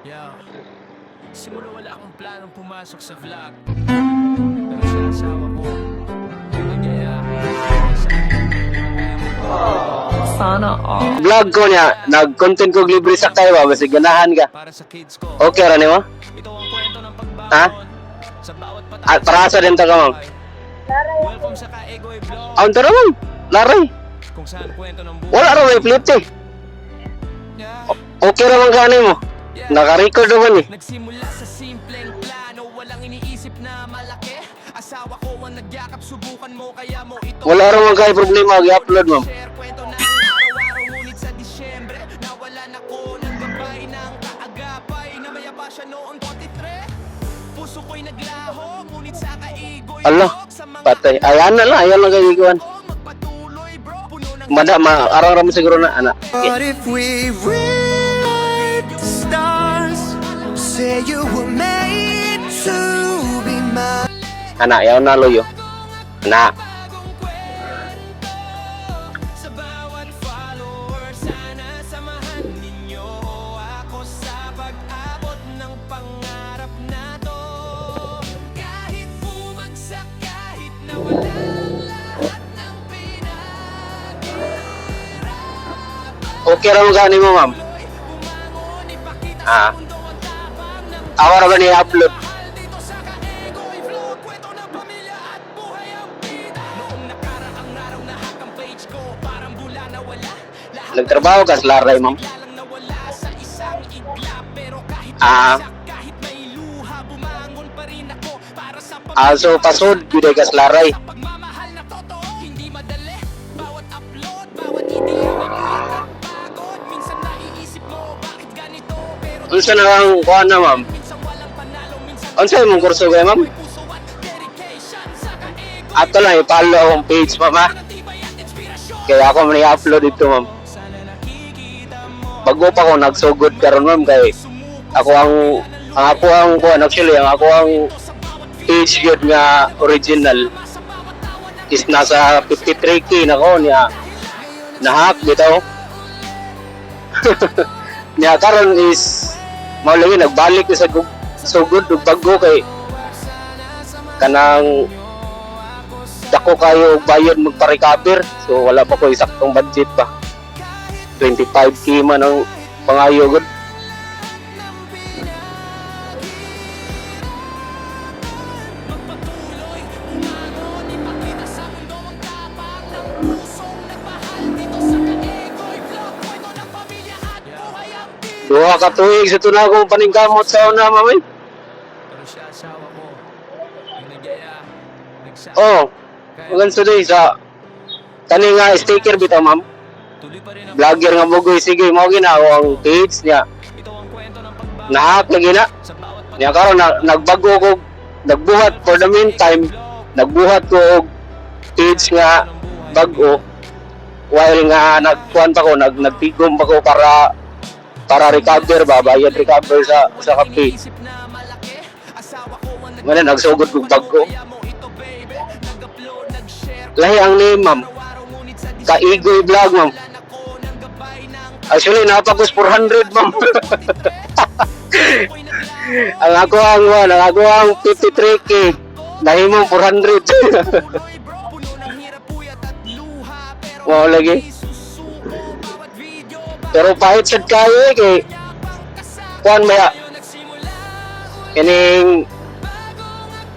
Yeah. Simula wala akong planong pumasok sa vlog, pero sa asawa ko, nagyaya sa akin. Sana all. Vlog ko niya, nag-content ko libre sa kayo ba? Basta ganahan ka. Para sa kids ko, Okay ra nimo? ito ang kwento ng pagbaon. Ha? Sa bawat At para sa din ta ka, ma'am. Welcome sa Kaegoy Vlog, Aun to naman. Laray. kung saan kwento ng buhay. Wala ra may flip eh. Yeah. Okay ra man kanay mo. Naka-record naman eh. Nagsimula sa simpleng plano, walang iniisip na malaki. Asawa ko ang nagyakap, subukan mo kaya mo ito. Wala ra man kay problema i-upload, ma'am. Share kwento ng araw-araw, ngunit sa Disyembre nawalan ako ng gabay ng kaagapay na mayaba siya noong 23. Puso ko'y naglaho, ngunit sa kaigoy Allah, patay. Ayan na lang, ayan lang kayo ikuan. magpatuloy bro, puno ng Arang ra mo siguro na anak. What if we rewrite the stars? Say you were made to be mine. Anak, yaw na loyo. Anak. bagong kwento. Sa bawat follower, sana samahan ninyo ako sa pag-abot ng pangarap na to. Kahit bumagsak, kahit nawalan lahat ng Okay ra man kanay mo, ma'am. bumangon, ipakita Ah. sa mundo ang tapang ng Awa ra ba ni upload? mahal dito sa Kaegoy Vlog. Kwento ng pamilya at buhay ang bida. Noong nakaraang araw nahak ang page ko, parang bula na wala. Lahat Nagtrabaho ka sa laray, ma'am. biglang nawala sa isang iglap. Pero kahit Ah. bagsak, kahit may luha, bumangon pa rin ako para sa So pasod gyud ka sa laray. sa pagmamahal na totoo. Hindi madali, bawat upload, bawat idea may hirap, pagod. Minsan naiisip mo, bakit ganito? Pero Unsa na ang kuan na, ma'am? minsan walang panalo, minsan Unsa imong kurso kay, ma'am? may puso at dedication sa kaegoy. Ato lang i-follow akong page, ma'am, ha? Tibay at inspirasyon. Kaya ako man i-upload dito, ma'am. Sana nakikita mo, Bago pa ako nagsugod karon, ma'am, kay ako ang ako ang kuan actually, ang ako ang page gyud nga original is nasa 53k na ko niya nahack bitaw. Niya karon is mao lagi nagbalik sa sugod ug bago kay kanang dako kayo og bayad magpa-recover, so wala pa ko saktong budget ba. 25k man ang pangayo gud. magpatuloy, umangon, ipakita sa mundo ang tapang ng pusong nagmahal dito sa Kaegoy Vlog. Kwento ng pamilya at buhay ang bida. Duha ka tuig sa tuna kong paningkamot sa una, mamay. Pero siya asawa ko, yung nagyaya, nagsabi, Oh, magan today sa kani nga sticker bitaw, ma'am. tuloy pa rin ang Vlogger nga bugoy, sige mo ginawa ang page niya. ito ang kwento ng pagbabago Nahack na gina. sa bawat Niya karon nagbago ko, nagbuhat for the meantime, nagbuhat ko og page nga bago while nga nagkuan pa ko, nagtigom pa ko para recover ba, bayad recover sa page. Iniisip na malaki, asawa ko ang Ngano nagsugod kog bago. kaya mo ito baby, nag-upload, nag-share, Lahi ang name, ma'am. araw-araw ngunit sa Kaigoy Vlog, ma'am. Wala na ko ng gabay ng Actually, napagos 400, ma'am. ako'y naglaho. ang ako ang 53k. Nahimong 400. Tuloy bro, puno ng hirap, puyat at luha. Pero Wow, lagi. isusuko bawat video, Pero pahit sad kayo eh, kay kuan maya. tayo nagsimula. Kining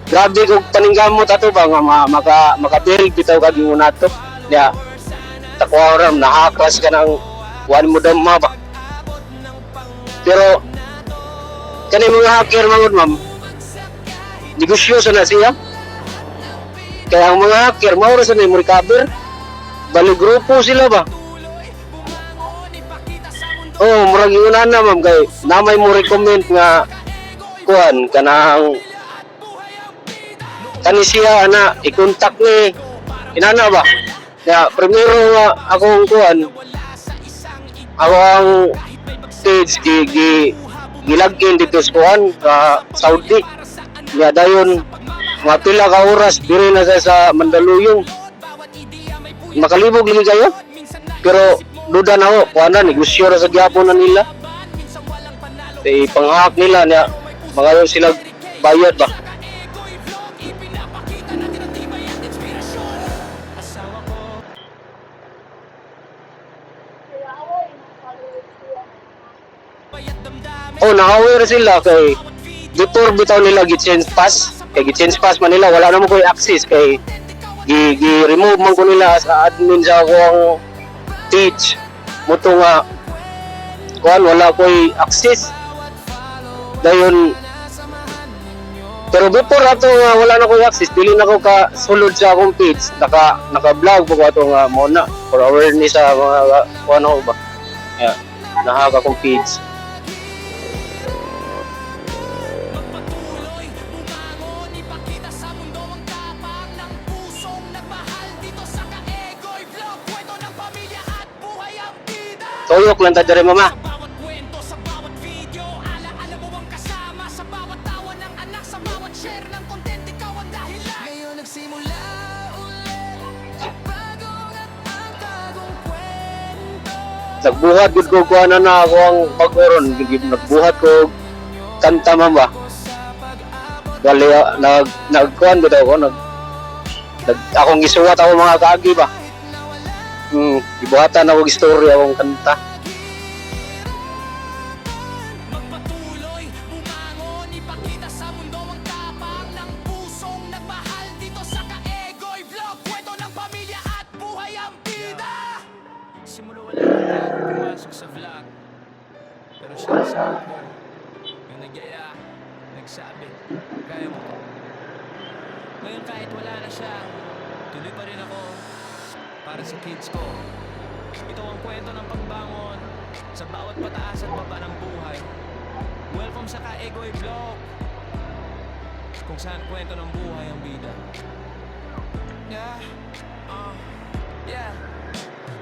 grabe kog paningkamot ato ba nga maka-build bitaw kag mo nato. Ya. Takwa ram nakakras ka ng kuan mo dama ba. Pero kani mga hacker mangod, ma'am. Negosyoso na siya. Kaya ang mga hacker mao ra sa mo recover. Bali grupo sila ba? Oh, murag yun na, ma'am, kay namay mo recommend nga kuan kanang kani siya ana i-contact ni inana ba? Ya, primero nga akong kuan ako ang page gilagin dito sa kuan sa Saudi. Nya dayon mga pila ka oras diri na sa Mandaluyong. Makalibog lagi kayo. Pero duda na ho, kuan na negosyo ra sa gyapon na nila. Panghahak nila niya mga sila bayad ba. Ego'y vlog, ipinapakita natin ang tibay at inspirasyon. Asawa ko bayat damdamin. Oh, na-aware sila kay before bitaw nila gi-change pass. Kay gi-change pass man nila wala na mo koy access kay gi-remove man ko nila sa admin sa akong page. Muto nga kuan wala koy access. Dayon pero before ato nga wala na koy access, dili na ko ka sulod sa akong page. Naka-vlog ko ato nga mo na for awareness sa mga kuan ako ba. Yeah, nahaka akong page. Magpatuloy, bumangon, ipakita sa mundo ang tapang ng pusong nagmahal dito sa Ka-Ego'y Vlog. Kwento ng pamilya at buhay ang bida. Tuyok lang ta dere mama. Sa bawat kwento, sa bawat video, ala-ala mo ang kasama. Sa bawat tawa ng anak, sa bawat share ng content, ikaw ang dahilan. Ngayon nagsimula ulit, bagong at ang bagong kwento. Nagbuhat gud ko kuan na ako ang pag-oron. Nagbuhat ko kanta man ba. Dali nagkuan gud ako akong gisuwat ako mga kaagi ba. Ibuhatan ako istorya akong kanta. Magpatuloy, bumangon, ipakita sa mundo ang tapang ng pusong nagmahal dito sa Ka-Ego'y Vlog. Kwento ng pamilya at buhay ang bida. Simula wala akong pumasok sa vlog, pero siya sa ako yung nagyaya, nagsabi, kaya mo to. Ngayon kahit wala na siya, tuloy pa rin ako para sa kids ko. Ito ang kwento ng pagbangon sa bawat pataas at baba ng buhay. Welcome sa Ka-Ego'y Vlog, kung saan kwento ng buhay ang bida. Yeah.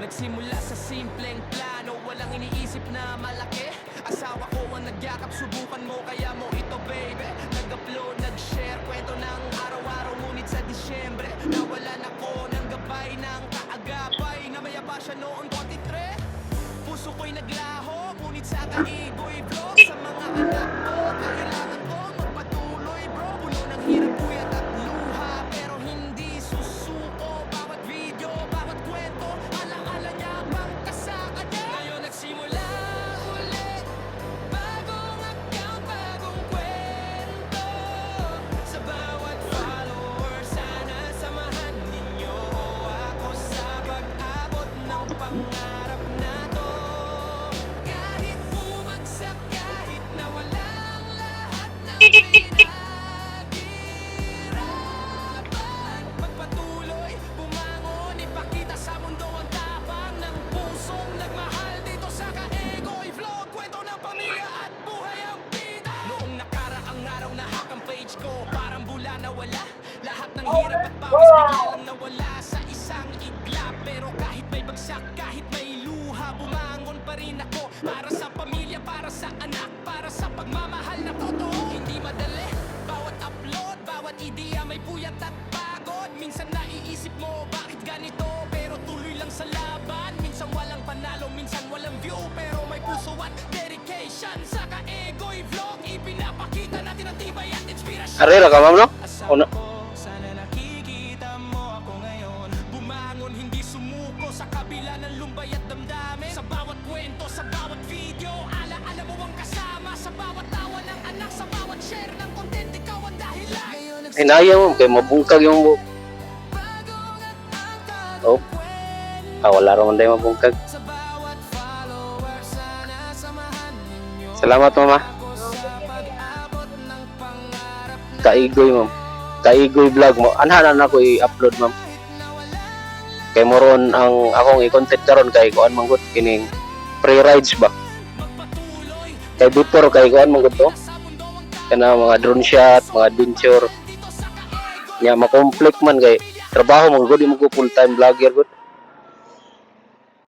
Nagsimula sa simpleng plano, walang iniisip na malaki. Asawa ko ang nagyakap, subukan mo kaya mo ito baby. Nag-upload, nag-share, kwento ng araw-araw. Ngunit sa Disyembre, nawalan ako ng gabay ng kaagapay. Namayapa siya noong 23. Puso ko'y naglaho, ngunit sa Ka-Ego'y Vlog. Sa mga anak ko, kailangan ko magpatuloy bro. Puno ng hirap, puyat at luha, pero hindi susuko. Bawat video, bawat kwento, ala-ala niya bang kasaka niya. Ngayon nagsimula ulit, bagong account, bagong kwento. Sa bawat follower, sana samahan ninyo ako sa pag-abot ng pangarap na to. Kahit bumagsak, kahit nawala ang lahat ng pinaghirapan. Magpatuloy, bumangon, ipakita sa mundo ang tapang ng pusong nagmahal dito sa Ka-Ego'y Vlog. Kwento ng pamilya at buhay ang bida. Noong nakaraang araw nahak ang page ko, parang bula na wala. Lahat ng hirap at pawis bigla lang nawala sa isang iglap. Pero kahit may bagsak, kahit may luha, bumangon pa rin ako. Para sa pamilya, para sa anak, para sa pagmamahal na totoo. Hindi madali, bawat upload, bawat ideya may puyat at pagod. Minsan naiisip mo, bakit ganito? Pero tuloy lang sa laban. Minsan walang panalo, minsan walang view, pero may puso at dedication. Sa Ka-Ego'y Vlog, ipinapakita natin ang tibay at inspirasyon. Arera ka ma'am no? Asawa ko, sana nakikita mo ako ngayon. Bumangon, hindi sumuko sa kabila ng lumbay at damdamin. Sa bawat kwento, sa bawat video, ala-ala mo ang kasama. Sa bawat tawa ng anak, sa bawat share ng content, ikaw ang dahilan. Ngayon Inaya mo kay mabungkag yung buhok. Oh. Wala raman tayo mabungkag. sa bawat follower, sana samahan ninyo Salamat mama. ako sa pag-abot ng pangarap na Ka-Ego'y ma'am. Ka-Ego'y vlog mo. Anhanan ako i-upload ma'am. Kay moron ang akong i-contact karon kay kuan man gud kining free rides ba. magpatuloy. Kay before kay kuan man gud to. Sa mundo ang Kana mga drone shot, mga adventure. dito sa Ka-Ego'y Nya ma-conflict man kay trabaho man gud mo ko full time vlogger gud.